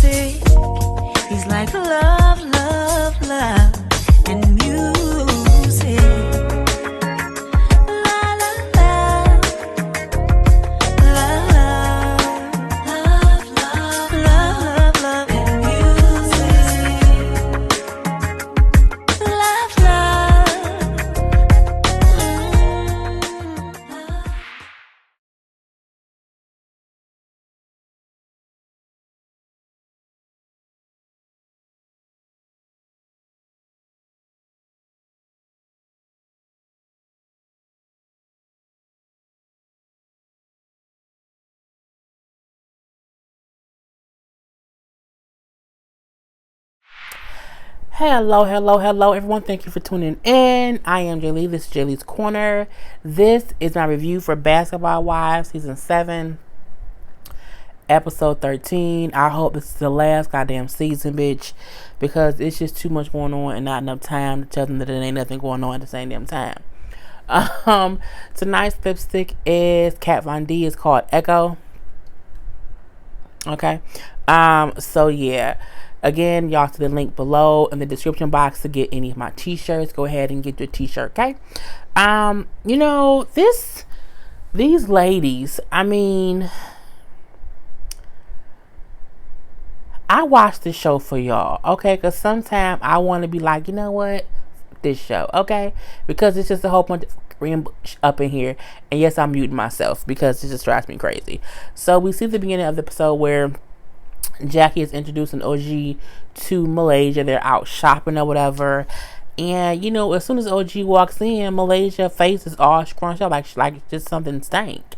music. He's like love, love, love, and music. La la la, love, love, love, love, love, love, and music. Love, love, love. Hello, hello, hello, everyone. Thank you for tuning in. I am Jaylee. This is Jaylee's Corner. This is my review for Basketball Wives, Season 7, Episode 13. I hope this is the last goddamn season, bitch, because it's just too much going on and not enough time to tell them that there ain't nothing going on at the same damn time. Tonight's lipstick is Kat Von D. It's called Echo. Okay. So yeah. Again, y'all see the link below in the description box to get any of my t-shirts. Go ahead and get your t-shirt, okay? These ladies, I mean, I watch this show for y'all, okay? Because sometimes I want to be like, you know what? This show, okay? Because it's just a whole bunch of up in here. And yes, I'm muting myself because it just drives me crazy. So we see the beginning of the episode where Jackie is introducing OG to Malaysia. They're out shopping or whatever. And, as soon as OG walks in, Malaysia's face is all scrunched up like just something stank.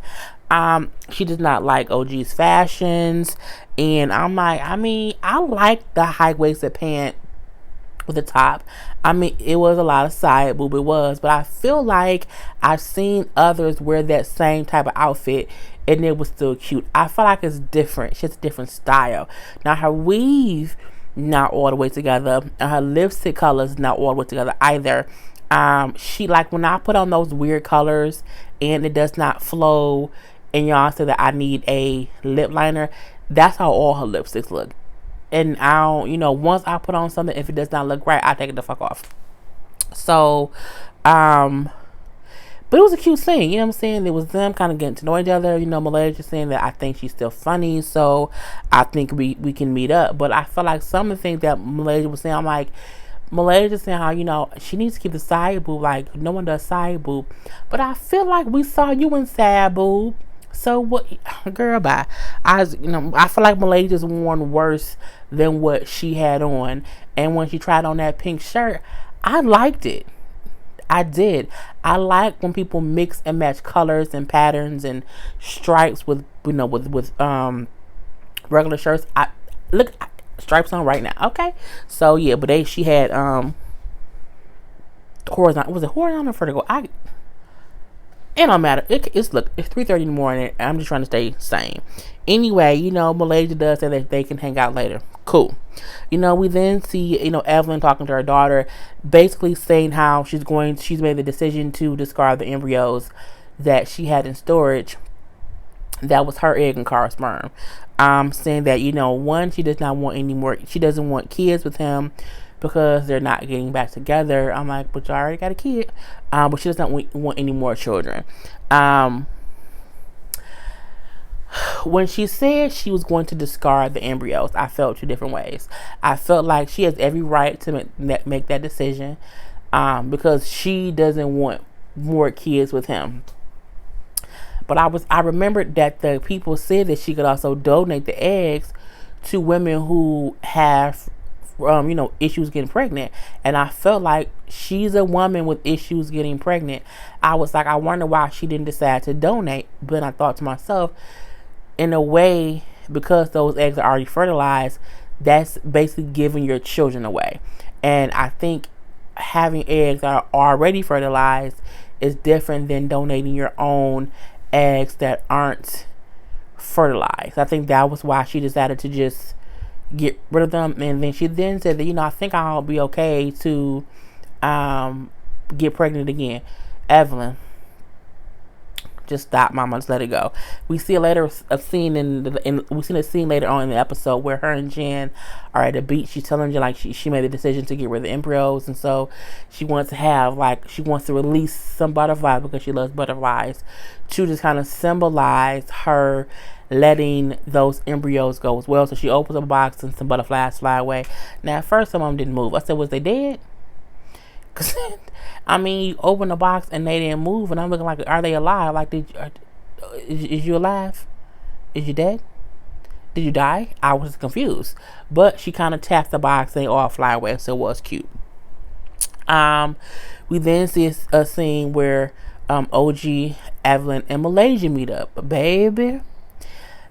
She does not like OG's fashions. And I'm like, I like the high-waisted pant with the top. It was a lot of side boob, it was, but I feel like I've seen others wear that same type of outfit and it was still cute. I feel like it's different. She has a different style. Now her weave not all the way together, and her lipstick colors not all the way together either. She, like, when I put on those weird colors and it does not flow, and y'all say that I need a lip liner, that's how all her lipsticks look. And I don't, once I put on something, if it does not look right, I take it the fuck off. So, but it was a cute scene, you know what I'm saying? It was them kind of getting to know each other. Malaysia saying that I think she's still funny, so I think we can meet up. But I feel like some of the things that Malaysia was saying, I'm like, Malaysia saying how, she needs to keep the side boob, like, no one does side boob. But I feel like we saw you in side boob. So what, girl, bye. I feel like Malaysia's worn worse than what she had on. And when she tried on that pink shirt, I liked it. I did. I like when people mix and match colors and patterns and stripes with regular shirts. I look stripes on right now. Okay. So yeah, but she had horizontal. Was it horizontal or vertical? It don't matter. It's 3:30 in the morning. I'm just trying to stay sane. Anyway, Malaysia does say that they can hang out later. Cool. We then see, Evelyn talking to her daughter, basically saying how she's made the decision to discard the embryos that she had in storage. That was her egg and Carl's sperm. Saying that, one, she does not want any more. She doesn't want kids with him because they're not getting back together. I'm like, but you already got a kid. But she doesn't want any more children. When she said she was going to discard the embryos, I felt two different ways. I felt like she has every right to make that decision because she doesn't want more kids with him. But I remembered that the people said that she could also donate the eggs to women who have issues getting pregnant. And I felt like she's a woman with issues getting pregnant. I was like, I wonder why she didn't decide to donate. But I thought to myself, in a way, because those eggs are already fertilized, that's basically giving your children away. And I think having eggs that are already fertilized is different than donating your own eggs that aren't fertilized. I think that was why she decided to just get rid of them. And then she then said that, I think I'll be okay to get pregnant again. Evelyn, just stop, mama, just let it go. We see a scene we seen a scene later on in the episode where her and Jen are at the beach. She's telling Jen like she made the decision to get rid of the embryos, and so she wants to release some butterflies because she loves butterflies, to just kind of symbolize her letting those embryos go as well. So she opens up a box and some butterflies fly away. Now at first some of them didn't move. I said, was they dead? Cause I mean, you open the box and they didn't move, and I'm looking like, are they alive? Like, is you alive? Is you dead? Did you die? I was confused. But she kind of tapped the box and they all fly away, so it was cute. We then see a scene where OG, Evelyn, and Malaysia meet up. Baby.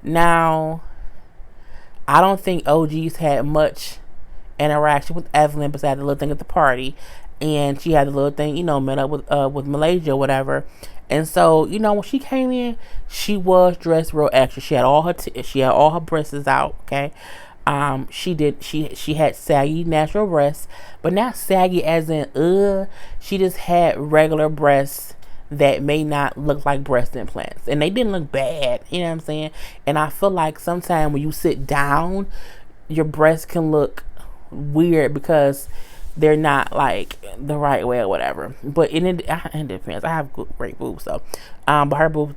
Now, I don't think OG's had much interaction with Evelyn besides the little thing at the party. And she had a little thing, met up with Malaysia or whatever. And so, when she came in, she was dressed real extra. She had all her breasts out, okay? She had saggy natural breasts, but not saggy as in she just had regular breasts that may not look like breast implants. And they didn't look bad, you know what I'm saying? And I feel like sometimes when you sit down, your breasts can look weird because they're not like the right way or whatever. But it depends. I have great boobs, so but her boobs,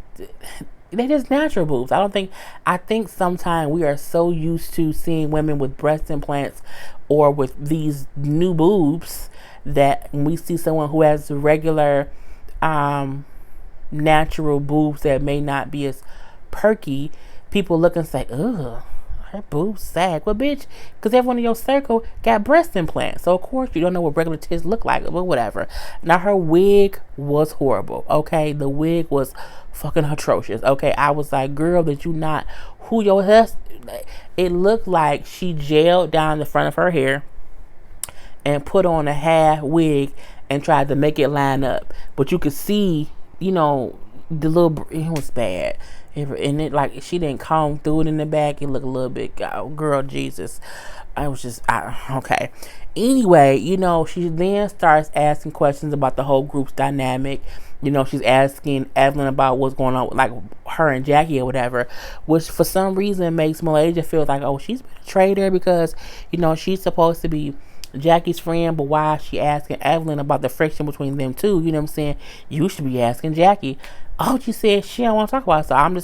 they just natural boobs. I think sometimes we are so used to seeing women with breast implants or with these new boobs that when we see someone who has regular natural boobs that may not be as perky, people look and say, ugh, her boobs sag. Well, bitch, because everyone in your circle got breast implants. So, of course, you don't know what regular tits look like, but whatever. Now, her wig was horrible, okay? The wig was fucking atrocious, okay? I was like, girl, did you not, who your husband? It looked like she gelled down the front of her hair and put on a half wig and tried to make it line up. But you could see, the little, it was bad. And it like she didn't comb through it in the back. It looked a little bit, girl, Jesus. I was just okay. Anyway, she then starts asking questions about the whole group's dynamic. She's asking Evelyn about what's going on with like her and Jackie or whatever, which for some reason makes Malaysia feel like, oh, she's been a traitor because she's supposed to be Jackie's friend, but why is she asking Evelyn about the friction between them two? You know what I'm saying? You should be asking Jackie. Oh, she said she don't want to talk about it. So I'm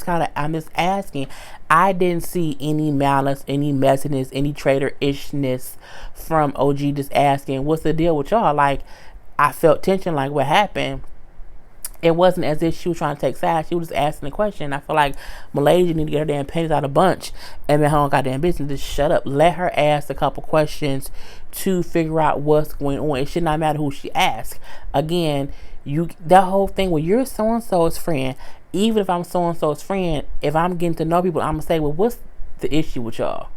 just asking. I didn't see any malice, any messiness, any traitor-ishness from OG just asking, what's the deal with y'all? Like, I felt tension, like, what happened? It wasn't as if she was trying to take sides. She was just asking the question. I feel like Malaysia need to get her damn panties out of bunch and then her own goddamn business. Just shut up. Let her ask a couple questions to figure out what's going on. It should not matter who she asks. Again, that whole thing where you're so-and-so's friend, even if I'm so-and-so's friend, if I'm getting to know people, I'm going to say, well, what's the issue with y'all?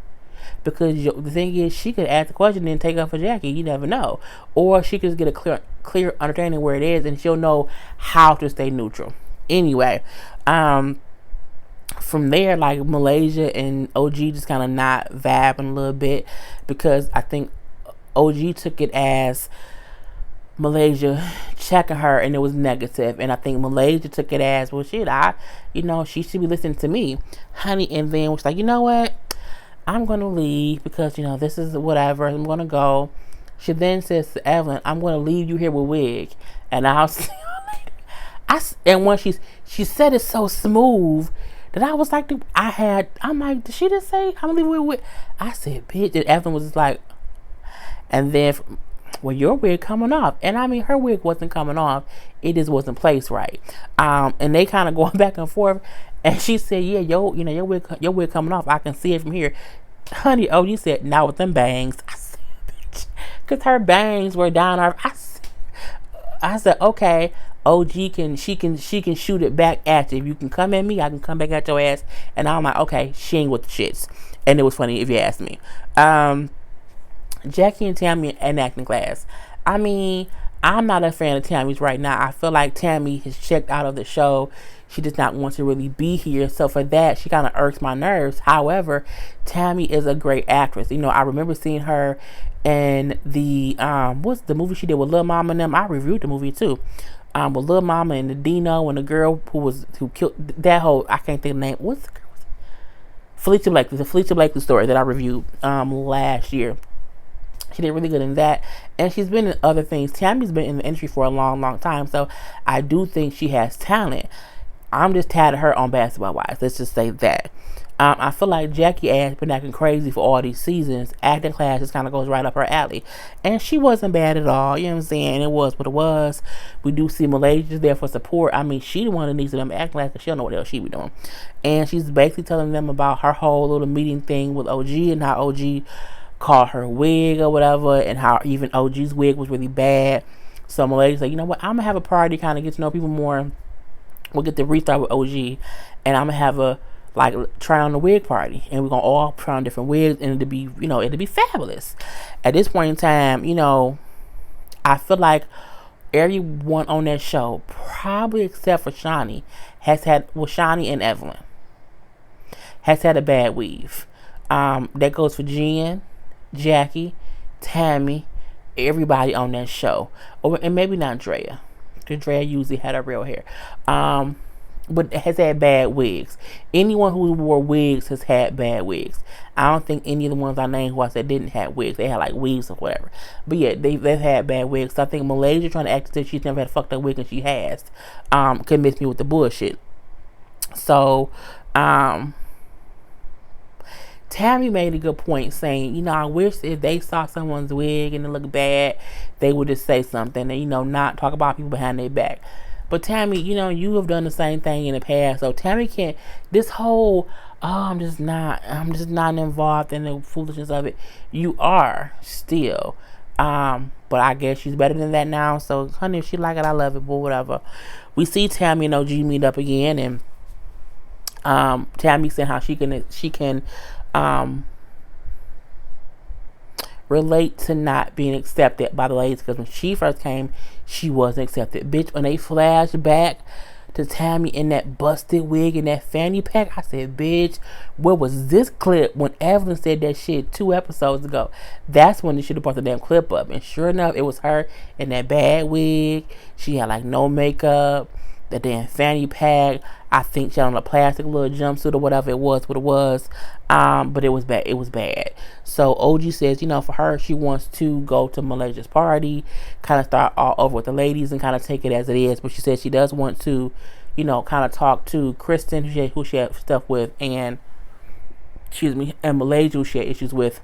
Because the thing is, she could ask the question and then take up for Jackie. You never know. Or she could just get a clear understanding where it is, and she'll know how to stay neutral. Anyway, from there, like Malaysia and OG just kind of not vibing a little bit because I think OG took it as Malaysia checking her and it was negative, and I think Malaysia took it as, well, shit, she should be listening to me, honey. And then was like, you know what, I'm gonna leave because this is whatever, I'm gonna go. She then says to Evelyn, I'm gonna leave you here with wig, and I'll see you later. And when she said it so smooth that I was like, I'm like, did she just say I'm gonna leave you with wig? I said, bitch. And Evelyn was just like, and then well, your wig coming off. And I mean, her wig wasn't coming off. It just wasn't placed right. And they kind of going back and forth. And she said, yeah, your wig coming off. I can see it from here. Honey, you said, now with them bangs. I said, bitch. Because her bangs were down her. I said, okay, OG she can shoot it back at you. If you can come at me, I can come back at your ass. And I'm like, okay, she ain't with the shits. And it was funny if you ask me. Jackie and Tammy in acting class. I mean, I'm not a fan of Tammy's right now. I feel like Tammy has checked out of the show. She does not want to really be here. So for that, she kind of irks my nerves. However, Tammy is a great actress. I remember seeing her in the what's the movie she did with Lil Mama and them. I reviewed the movie too. With Lil Mama and the Dino and the girl who killed that whole, I can't think of the name. What's the girl? Felicia Blakely, the Felicia Blakely story that I reviewed last year. She did really good in that, and she's been in other things. Tammy's been in the industry for a long time, so I do think she has talent. I'm just tired of her on basketball wise. Let's just say that. I feel like Jackie ass been acting crazy for all these seasons. Acting class just kind of goes right up her alley, and she wasn't bad at all. You know what I'm saying? It was what it was. We do see Malaysia's there for support. I mean, she the one that needs them acting class because she don't know what else she be doing, and she's basically telling them about her whole little meeting thing with OG and how OG called her wig or whatever, and how even OG's wig was really bad. So Malaysia's like, you know what? I'm gonna have a party, kind of get to know people more. We'll get the restart with OG, and I'm gonna have a try on the wig party, and we're gonna all try on different wigs, and it'll be fabulous. At this point in time, I feel like everyone on that show, probably except for Shawnee, Shawnee and Evelyn, has had a bad weave. That goes for Jen, Jackie, Tammy, everybody on that show, and maybe not Drea. Because Drea usually had her real hair. But has had bad wigs. Anyone who wore wigs has had bad wigs. I don't think any of the ones I named who I said didn't have wigs. They had like weaves or whatever. But yeah, they've had bad wigs. So I think Malaysia trying to act as if she's never had a fucked up wig, and she has. Convinced me with the bullshit. So, Tammy made a good point saying, I wish if they saw someone's wig and it looked bad, they would just say something and, not talk about people behind their back. But Tammy, you have done the same thing in the past. So Tammy can't, this whole, I'm just not involved in the foolishness of it. You are still. But I guess she's better than that now. So, honey, if she like it, I love it, but whatever. We see Tammy and OG meet up again, and Tammy said how she can relate to not being accepted by the ladies, because when she first came, she wasn't accepted. Bitch, when they flash back to Tammy in that busted wig and that fanny pack, I said, bitch, where was this clip when Evelyn said that shit 2 episodes ago? That's when they should have brought the damn clip up. And sure enough, it was her in that bad wig. She had like no makeup, the damn fanny pack. I think she had on a plastic little jumpsuit or whatever it was, but it was bad. It was bad. So OG says, for her, she wants to go to Malaysia's party, kind of start all over with the ladies and kind of take it as it is. But she says she does want to, kind of talk to Kristen, who she had stuff with, and Malaysia, who she had issues with,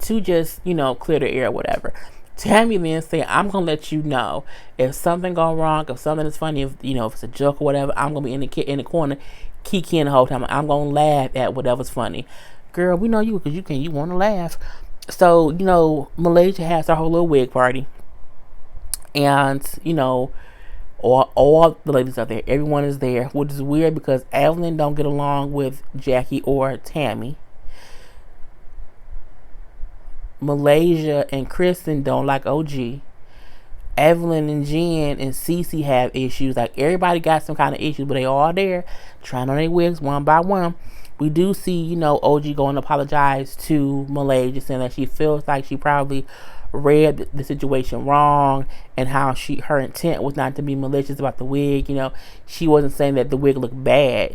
to just, clear the air or whatever. Tammy then said, I'm going to let you know if something go wrong, if something is funny, if it's a joke or whatever, I'm going to be in the corner kikiing the whole time. I'm going to laugh at whatever's funny. Girl, we know you because you want to laugh. So, Malaysia has her whole little wig party. And, all the ladies are there. Everyone is there, which is weird because Evelyn don't get along with Jackie or Tammy. Malaysia and Kristen don't like OG. Evelyn and Jen and Cece have issues. Like, everybody got some kind of issues, but they all there trying on their wigs one by one. We do see, OG going to apologize to Malaysia, saying that she feels like she probably read the situation wrong, and how her intent was not to be malicious about the wig. She wasn't saying that the wig looked bad.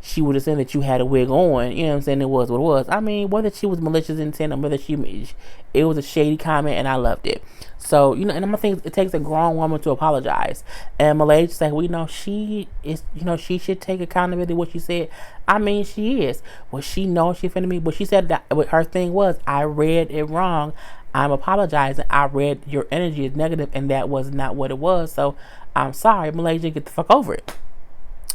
She would have said that you had a wig on. You know what I'm saying? It was what it was. I mean, whether she was malicious intent or whether it was a shady comment, and I loved it. So, and I'm gonna think it takes a grown woman to apologize. And Malaysia's like, she is, she should take accountability for what she said. I mean, she is. Well, she knows she offended me, but she said that what her thing was, I read it wrong. I'm apologizing. I read your energy is negative, and that was not what it was. So, I'm sorry, Malaysia, get the fuck over it.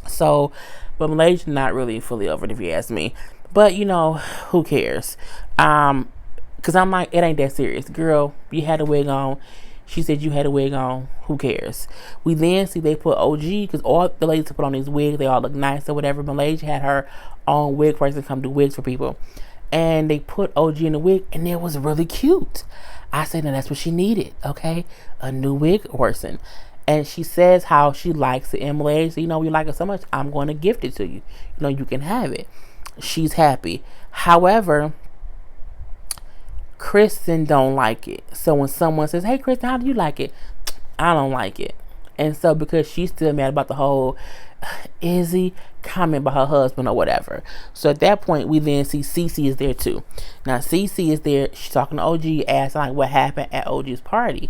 So, but Malaysia's not really fully over it, if you ask me. But, who cares? Because I'm like, it ain't that serious. Girl, you had a wig on. She said you had a wig on. Who cares? We then see they put OG, because all the ladies put on these wigs, they all look nice or whatever. Malaysia had her own wig person come do wigs for people. And they put OG in the wig, and it was really cute. I said, now that's what she needed, okay? A new wig person. And she says how she likes it. And Malaysia, we like it so much, I'm going to gift it to you. You can have it. She's happy. However, Kristen don't like it. So when someone says, hey, Kristen, how do you like it? I don't like it. And so because she's still mad about the whole Izzy comment about her husband or whatever. So at that point, we then see Cece is there too. Now Cece is there. She's talking to OG, asking like what happened at OG's party.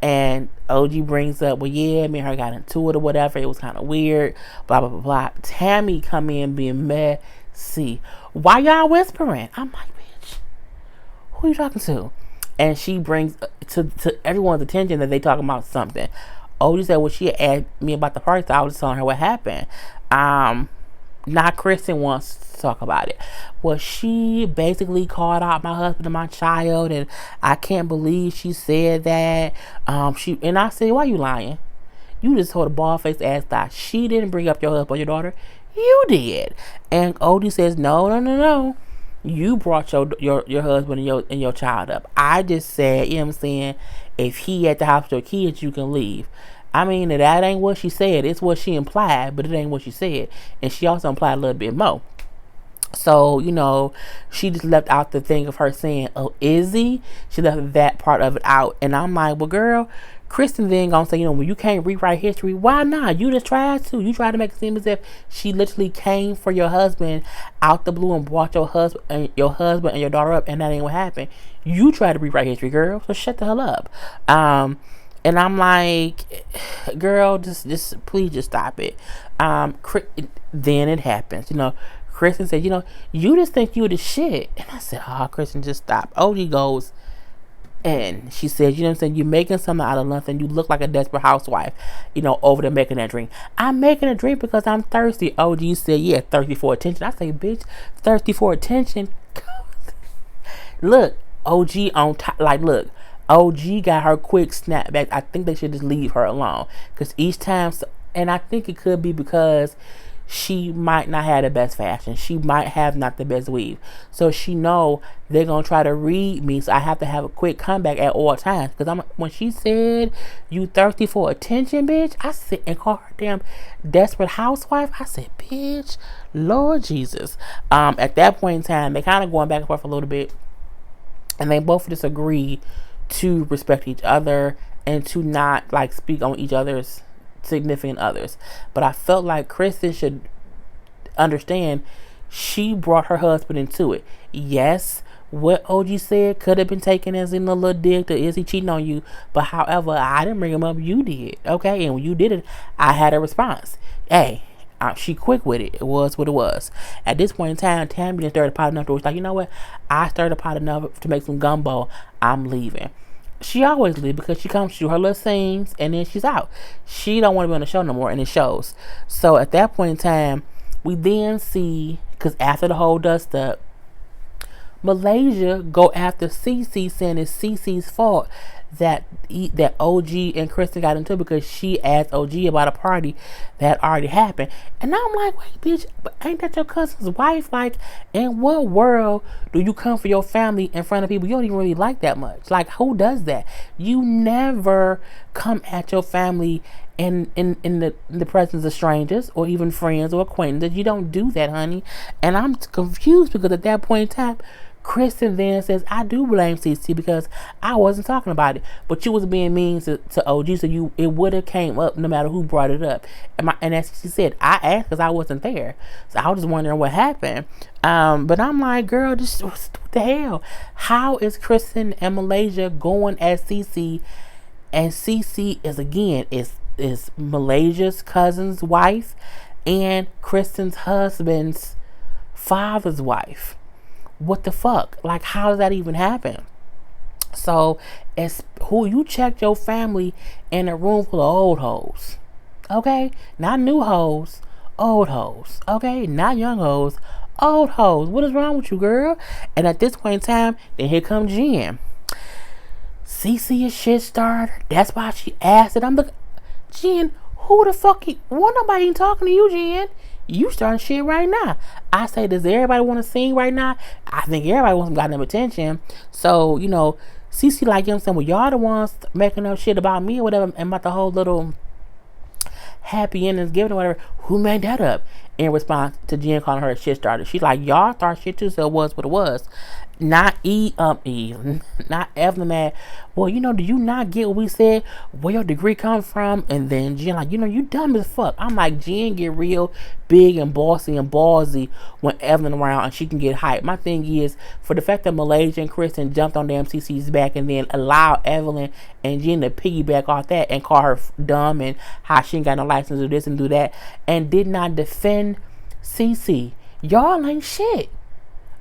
And OG brings up, well, yeah, me and her got into it or whatever. It was kind of weird. Blah, blah, blah, blah. Tammy come in being messy. Why y'all whispering? I'm like, bitch, who are you talking to? And she brings to everyone's attention that they talking about something. OG said, well, she asked me about the party, so I was telling her what happened. Now Kristen wants to talk about it. Well, she basically called out my husband and my child, and I can't believe she said that. And I said, why you lying? You just told a bald-faced ass lie. She didn't bring up your husband or your daughter. You did. And OG says, no. You brought your husband and your child up. I just said, you know what I'm saying, if he at the house with your kids, you can leave. I mean, that ain't what she said. It's what she implied, but it ain't what she said. And she also implied a little bit more. So, you know, she just left out the thing of her saying, oh, Izzy? She left that part of it out. And I'm like, well, girl, Kristen then gonna say, you know, well, you can't rewrite history. Why not? You just tried to. You tried to make it seem as if she literally came for your husband out the blue and brought your husband and your daughter up, and that ain't what happened. You tried to rewrite history, girl. So shut the hell up. And I'm like, girl, just please just stop it. Then it happens, you know. Kristen said, you know, you just think you the shit. And I said, oh, Kristen, just stop. OG goes, and she said, you know what I'm saying, you're making something out of nothing. You look like a desperate housewife, you know, over there making that drink. I'm making a drink because I'm thirsty. OG said, yeah, thirsty for attention. I say, bitch, thirsty for attention? Look, OG on top, like, look. OG got her quick snap back. I think they should just leave her alone. Because each time, and I think it could be because she might not have the best fashion. She might have not the best weave. So she know they're going to try to read me. So I have to have a quick comeback at all times. Because when she said, you thirsty for attention, bitch, I said, and call her damn desperate housewife. I said, bitch, Lord Jesus. At that point in time, they kind of going back and forth a little bit. And they both disagree to respect each other and to not like speak on each other's significant others. But I felt like Kristen should understand she brought her husband into it. Yes, what OG said could have been taken as in a little dig to is he cheating on you, but however, I didn't bring him up, you did. Okay, and when you did it, I had a response. Hey, she quick with it. It was what it was. At this point in time, Tammy didn't stir the pot enough to where she's like, you know what? I stirred the pot enough to make some gumbo. I'm leaving. She always leave because she comes to her little scenes and then she's out. She don't want to be on the show no more, and it shows. So at that point in time, we then see, because after the whole dust up, Malaysia go after Cece, saying it's Cece's fault that OG and Kristen got into because she asked OG about a party that already happened. And now I'm like, wait, bitch, but ain't that your cousin's wife? Like, in what world do you come for your family in front of people you don't even really like that much? Like, who does that? You never come at your family in the presence of strangers or even friends or acquaintances. You don't do that, honey. And I'm confused because at that point in time, Kristen then says, I do blame Cece because I wasn't talking about it, but you was being mean to OG, so it would have came up no matter who brought it up. And as she said, I asked because I wasn't there, so I was just wondering what happened. But I'm like, girl, just what the hell? How is Kristen and Malaysia going at Cece, and Cece is Malaysia's cousin's wife and Kristen's husband's father's wife? What the fuck? Like, how does that even happen? So, it's who you checked your family in a room full of old hoes. Okay? Not new hoes, old hoes. Okay? Not young hoes, old hoes. What is wrong with you, girl? And at this point in time, then here comes Jen. Cece is shit starter. That's why she asked it. I'm like, Jen, who the fuck? Won't nobody even talking to you, Jen? You starting shit right now. I say, does everybody want to sing right now? I think everybody wants some goddamn attention. So, you know, Cece like, you know what I'm saying, well, y'all the ones making up shit about me or whatever, and about the whole little happy endings given or whatever. Who made that up? In response to Jen calling her a shit starter. She's like, y'all start shit too, so it was what it was. not Eve, not Evelyn mad. Well, do you not get what we said? Where your degree come from? And then Jen like, you dumb as fuck. I'm like, Jen get real big and bossy and ballsy when Evelyn around and she can get hyped. My thing is, for the fact that Malaysia and Kristen jumped on damn Cece's back and then allowed Evelyn and Jen to piggyback off that and call her dumb and how she ain't got no license to do this and do that, and did not defend Cece. Y'all ain't shit.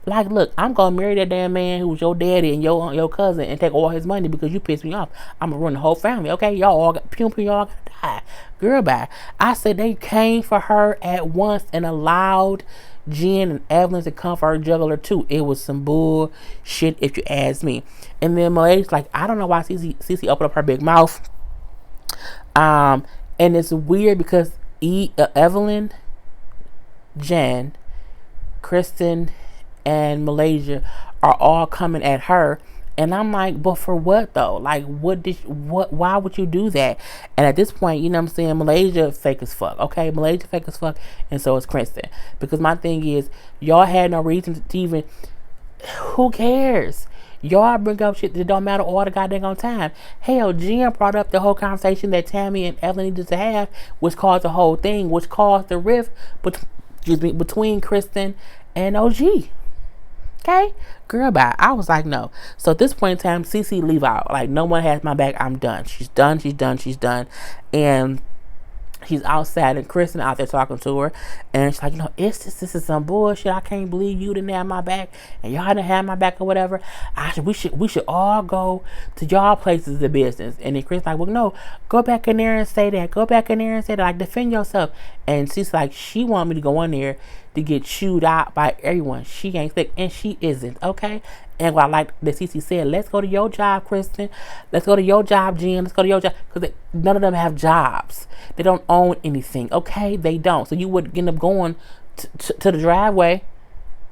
Like, look, I'm gonna marry that damn man who's your daddy and your cousin and take all his money because you pissed me off. I'm gonna run the whole family, okay? Y'all all got y'all gotta die. Girl, bye. I said they came for her at once and allowed Jen and Evelyn to come for her juggler too. It was some bullshit if you ask me. And then Malay's like, I don't know why Cece opened up her big mouth. And it's weird because Evelyn, Jen, Kristen, and Malaysia are all coming at her, and I'm like, but for what though? Like, why would you do that? And at this point, you know what I'm saying, Malaysia fake as fuck, okay? Malaysia fake as fuck, and so is Kristen. Because my thing is, y'all had no reason to even, who cares? Y'all bring up shit that don't matter all the goddamn time. Hell, Jen brought up the whole conversation that Tammy and Evelyn needed to have, which caused the whole thing, which caused the rift between Kristen and OG. Okay, girl, bye. I was like, no. So at this point in time, Cece leave out. Like, no one has my back. I'm done. She's done. And she's outside, and Kristen out there talking to her, and she's like, this is some bullshit. I can't believe you didn't have my back, and y'all didn't have my back or whatever. We should all go to y'all places of business. And then Kristen's like, well, no, go back in there and say that. Like, defend yourself. And she's like, she want me to go in there to get chewed out by everyone. She ain't sick, and she isn't, okay? And what I like that Cece said, let's go to your job, Kristen. Let's go to your job, Jen. Let's go to your job. Because none of them have jobs. They don't own anything, okay? They don't. So you would end up going to the driveway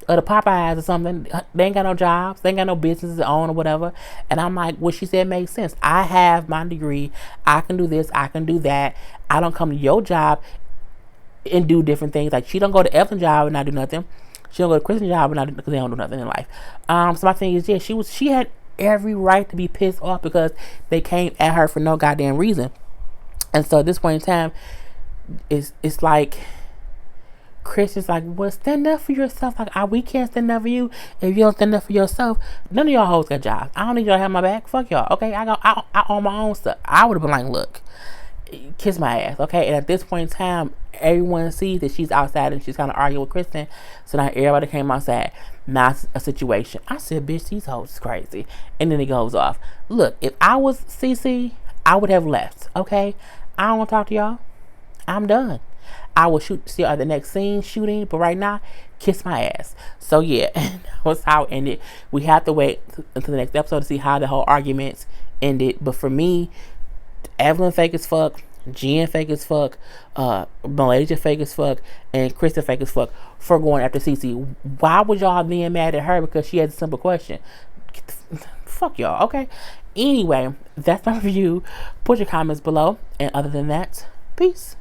or the Popeyes or something. They ain't got no jobs. They ain't got no businesses to own or whatever. And I'm like, what she said makes sense. I have my degree. I can do this. I can do that. I don't come to your job and do different things. Like, she don't go to Evelyn's job and not do nothing. She don't go to Kristen's job and not because they don't do nothing in life. So my thing is, yeah, she had every right to be pissed off because they came at her for no goddamn reason. And so at this point in time, it's like Kristen's like, well, stand up for yourself. Like, we can't stand up for you if you don't stand up for yourself. None of y'all hoes got jobs. I don't need y'all to have my back. Fuck y'all. Okay, I own my own stuff. I would have been like, look, kiss my ass, okay? And at this point in time, everyone sees that she's outside and she's kind of arguing with Kristen. So now everybody came outside. Now it's a situation. I said, bitch, these hoes is crazy. And then it goes off. Look, if I was Cece, I would have left, okay? I don't want to talk to y'all. I'm done. I will see you at the next scene shooting, but right now, kiss my ass. So yeah, that was how it ended. We have to wait until the next episode to see how the whole arguments ended. But for me, Evelyn fake as fuck, Jen fake as fuck, Malaysia fake as fuck, and Kristen fake as fuck for going after Cece. Why would y'all being mad at her because she had a simple question? Fuck y'all, okay? Anyway, that's my review. Put your comments below, and other than that, peace.